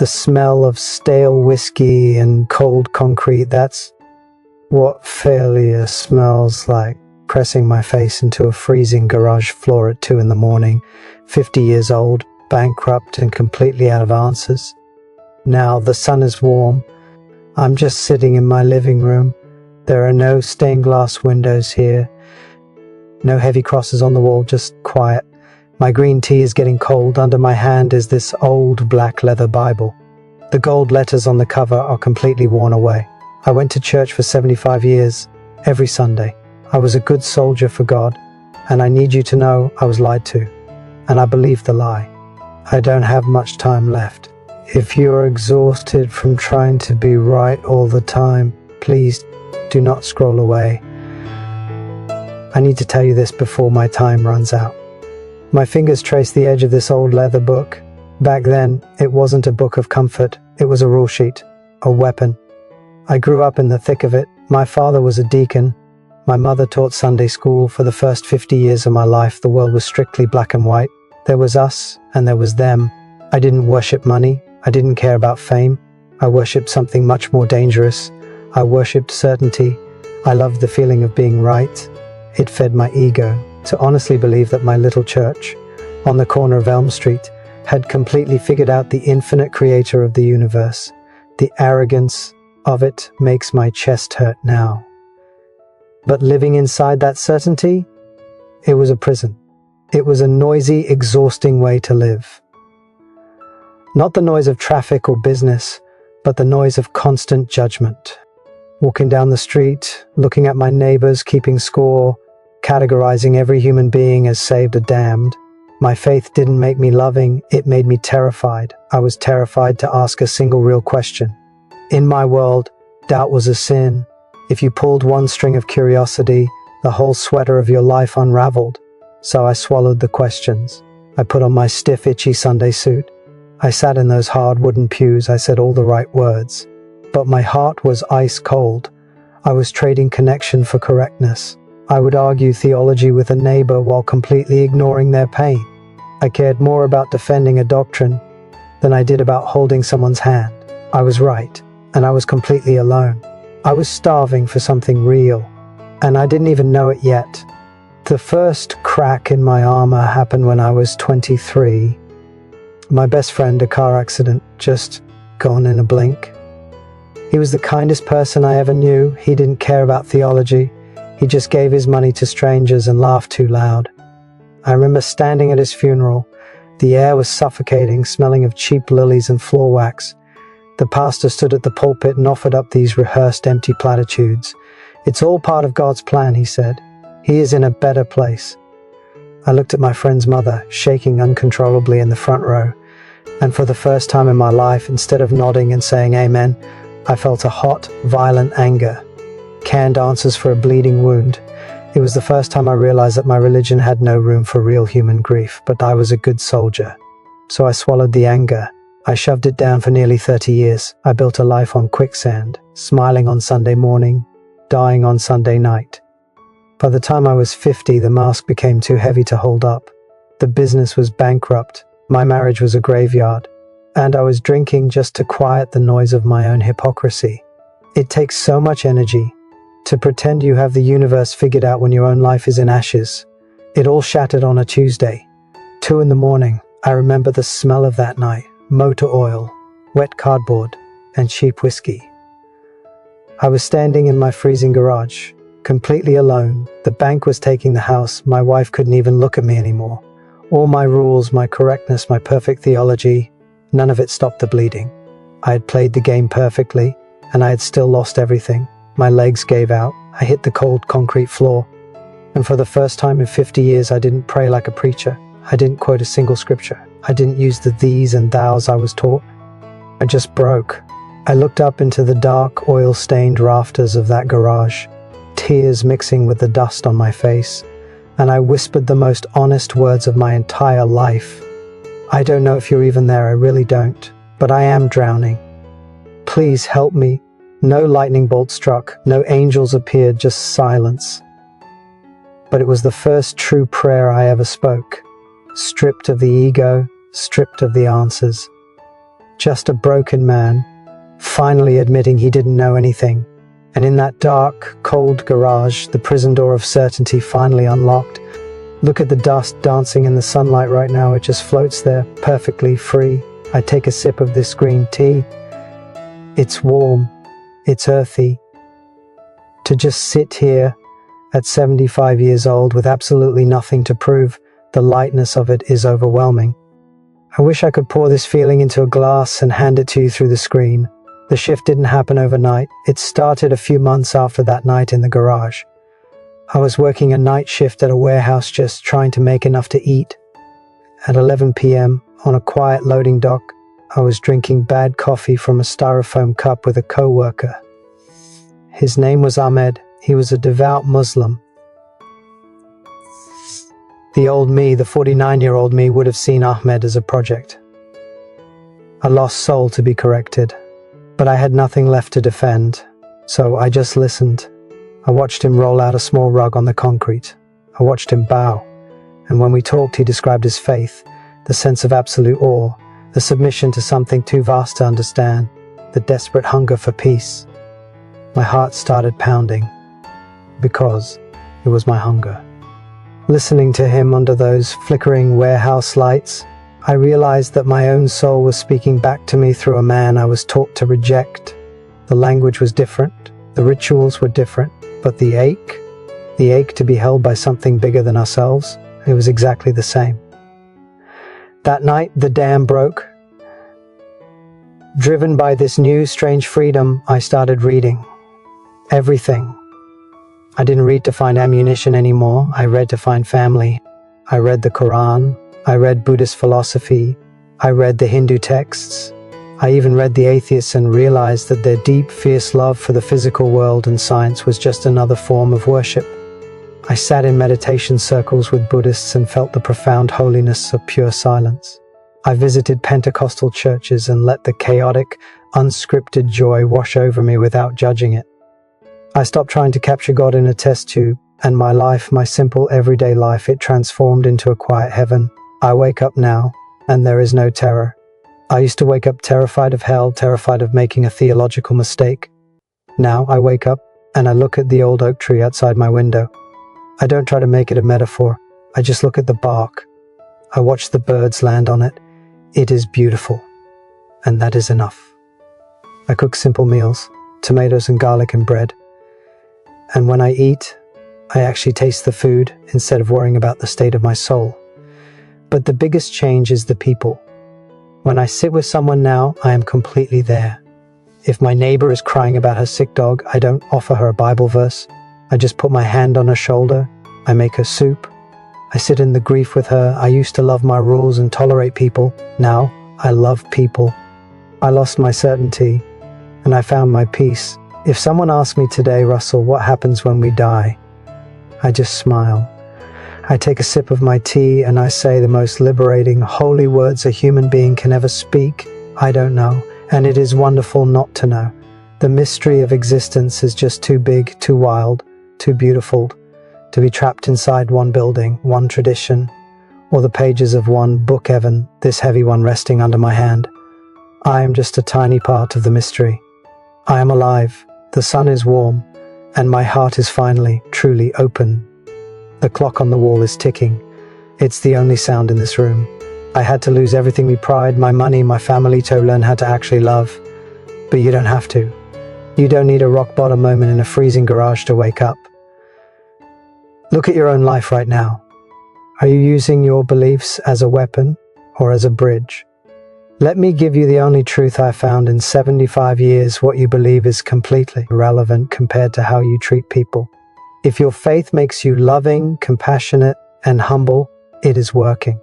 smell of stale whiskey and cold concrete. That's what failure smells like. Pressing my face into a freezing garage floor at 2 in the morning, 50 years old, bankrupt and completely out of answers. Now the sun is warm. I'm just sitting in my living room. There are no stained glass windows here. No heavy crosses on the wall, just quiet. My green tea is getting cold. Under my hand is this old black leather Bible. The gold letters on the cover are completely worn away. I went to church for 75 years, every Sunday. I was a good soldier for God, and I need you to know I was lied to, and I believed the lie. I don't have much time left. If you're exhausted from trying to be right all the time, please do not scroll away. I need to tell you this before my time runs out. My fingers trace the edge of this old leather book. Back then, it wasn't a book of comfort. It was a rule sheet, a weapon. I grew up in the thick of it. My father was a deacon. My mother taught Sunday school. For the first 50 years of my life, the world was strictly black and white. There was us, and there was them. I didn't worship money. I didn't care about fame. I worshipped something much more dangerous. I worshipped certainty. I loved the feeling of being right. It fed my ego to honestly believe that my little church, on the corner of Elm Street, had completely figured out the infinite creator of the universe. The arrogance of it makes my chest hurt now. But living inside that certainty, it was a prison. It was a noisy, exhausting way to live. Not the noise of traffic or business, but the noise of constant judgment. Walking down the street, looking at my neighbors, keeping score, categorizing every human being as saved or damned. My faith didn't make me loving, it made me terrified. I was terrified to ask a single real question. In my world, doubt was a sin. If you pulled one string of curiosity, the whole sweater of your life unraveled. So I swallowed the questions. I put on my stiff, itchy Sunday suit. I sat in those hard wooden pews. I said all the right words. But my heart was ice cold. I was trading connection for correctness. I would argue theology with a neighbor while completely ignoring their pain. I cared more about defending a doctrine than I did about holding someone's hand. I was right, and I was completely alone. I was starving for something real, and I didn't even know it yet. The first crack in my armor happened when I was 23. My best friend, a car accident, just gone in a blink. He was the kindest person I ever knew. He didn't care about theology. He just gave his money to strangers and laughed too loud. I remember standing at his funeral. The air was suffocating, smelling of cheap lilies and floor wax. The pastor stood at the pulpit and offered up these rehearsed empty platitudes. "It's all part of God's plan," he said. "He is in a better place." I looked at my friend's mother, shaking uncontrollably in the front row, and for the first time in my life, instead of nodding and saying amen, I felt a hot, violent anger. Canned answers for a bleeding wound. It was the first time I realized that my religion had no room for real human grief, but I was a good soldier. So I swallowed the anger. I shoved it down for nearly 30 years. I built a life on quicksand, smiling on Sunday morning, dying on Sunday night. By the time I was 50, the mask became too heavy to hold up. The business was bankrupt. My marriage was a graveyard. And I was drinking just to quiet the noise of my own hypocrisy. It takes so much energy to pretend you have the universe figured out when your own life is in ashes. It all shattered on a Tuesday. 2 in the morning. I remember the smell of that night. Motor oil, wet cardboard, and cheap whiskey. I was standing in my freezing garage, completely alone. The bank was taking the house. My wife couldn't even look at me anymore. All my rules, my correctness, my perfect theology, none of it stopped the bleeding. I had played the game perfectly, and I had still lost everything. My legs gave out. I hit the cold concrete floor. And for the first time in 50 years, I didn't pray like a preacher. I didn't quote a single scripture. I didn't use the these and thous I was taught. I just broke. I looked up into the dark, oil-stained rafters of that garage, tears mixing with the dust on my face, and I whispered the most honest words of my entire life. "I don't know if you're even there, I really don't, but I am drowning. Please help me." No lightning bolt struck, no angels appeared, just silence. But it was the first true prayer I ever spoke. Stripped of the ego, stripped of the answers. just a broken man, finally admitting he didn't know anything. And in that dark, cold garage, the prison door of certainty finally unlocked. Look at the dust dancing in the sunlight right now. It just floats there, perfectly free. I take a sip of this green tea. It's warm. It's earthy. To just sit here at 75 years old with absolutely nothing to prove, the lightness of it is overwhelming. I wish I could pour this feeling into a glass and hand it to you through the screen. The shift didn't happen overnight. It started a few months after that night in the garage. I was working a night shift at a warehouse, just trying to make enough to eat. At 11 p.m., on a quiet loading dock, I was drinking bad coffee from a styrofoam cup with a co-worker. His name was Ahmed. He was a devout Muslim. The old me, the 49-year-old me, would have seen Ahmed as a project. A lost soul to be corrected. But I had nothing left to defend, so I just listened. I watched him roll out a small rug on the concrete. I watched him bow. And when we talked, he described his faith, the sense of absolute awe, the submission to something too vast to understand, the desperate hunger for peace. My heart started pounding, because it was my hunger. Listening to him under those flickering warehouse lights, I realized that my own soul was speaking back to me through a man I was taught to reject. The language was different, the rituals were different, but the ache to be held by something bigger than ourselves, it was exactly the same. That night, the dam broke. Driven by this new, strange freedom, I started reading. Everything. I didn't read to find ammunition anymore. I read to find family. I read the Quran. I read Buddhist philosophy. I read the Hindu texts. I even read the atheists and realized that their deep, fierce love for the physical world and science was just another form of worship. I sat in meditation circles with Buddhists and felt the profound holiness of pure silence. I visited Pentecostal churches and let the chaotic, unscripted joy wash over me without judging it. I stopped trying to capture God in a test tube, and my life, my simple everyday life, it transformed into a quiet heaven. I wake up now, and there is no terror. I used to wake up terrified of hell, terrified of making a theological mistake. Now I wake up, and I look at the old oak tree outside my window. I don't try to make it a metaphor. I just look at the bark. I watch the birds land on it. It is beautiful, and that is enough. I cook simple meals, tomatoes and garlic and bread. And when I eat, I actually taste the food instead of worrying about the state of my soul. But the biggest change is the people. When I sit with someone now, I am completely there. If my neighbor is crying about her sick dog, I don't offer her a Bible verse. I just put my hand on her shoulder. I make her soup. I sit in the grief with her. I used to love my rules and tolerate people. Now, I love people. I lost my certainty, and I found my peace. If someone asked me today, Russell, what happens when we die? I just smile. I take a sip of my tea and I say the most liberating, holy words a human being can ever speak. I don't know, and it is wonderful not to know. The mystery of existence is just too big, too wild, too beautiful to be trapped inside one building, one tradition, or the pages of one book, Evan, this heavy one resting under my hand. I am just a tiny part of the mystery. I am alive, the sun is warm, and my heart is finally, truly open. The clock on the wall is ticking. It's the only sound in this room. I had to lose everything, my pride, my money, my family, to learn how to actually love. But you don't have to. You don't need a rock bottom moment in a freezing garage to wake up. Look at your own life right now. Are you using your beliefs as a weapon or as a bridge? Let me give you the only truth I found in 75 years. What you believe is completely irrelevant compared to how you treat people. If your faith makes you loving, compassionate, and humble, it is working.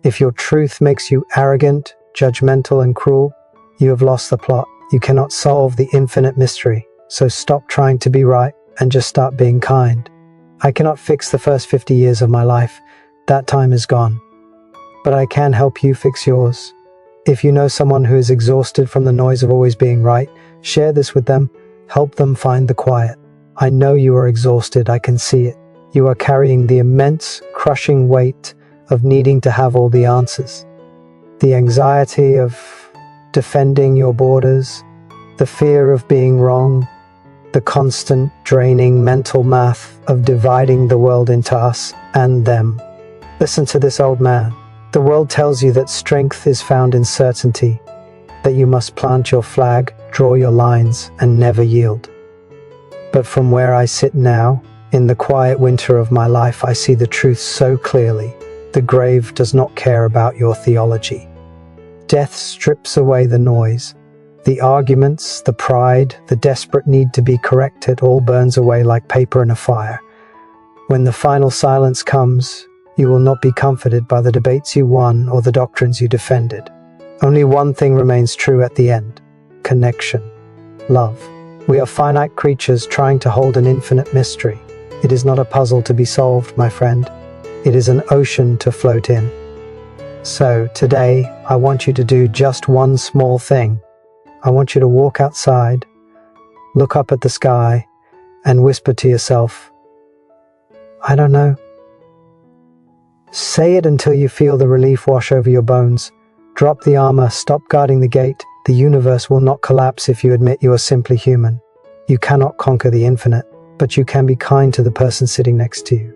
If your truth makes you arrogant, judgmental, and cruel, you have lost the plot. You cannot solve the infinite mystery. So stop trying to be right and just start being kind. I cannot fix the first 50 years of my life. That time is gone. But I can help you fix yours. If you know someone who is exhausted from the noise of always being right, share this with them. Help them find the quiet. I know you are exhausted. I can see it. You are carrying the immense, crushing weight of needing to have all the answers. The anxiety of defending your borders, the fear of being wrong, the constant draining mental math of dividing the world into us and them. Listen to this old man. The world tells you that strength is found in certainty, that you must plant your flag, draw your lines, and never yield. But from where I sit now, in the quiet winter of my life, I see the truth so clearly. The grave does not care about your theology. Death strips away the noise. The arguments, the pride, the desperate need to be corrected all burns away like paper in a fire. When the final silence comes, you will not be comforted by the debates you won or the doctrines you defended. Only one thing remains true at the end: connection, love. We are finite creatures trying to hold an infinite mystery. It is not a puzzle to be solved, my friend. It is an ocean to float in. So today, I want you to do just one small thing. I want you to walk outside, look up at the sky, and whisper to yourself, "I don't know." Say it until you feel the relief wash over your bones. Drop the armor, stop guarding the gate. The universe will not collapse if you admit you are simply human. You cannot conquer the infinite, but you can be kind to the person sitting next to you.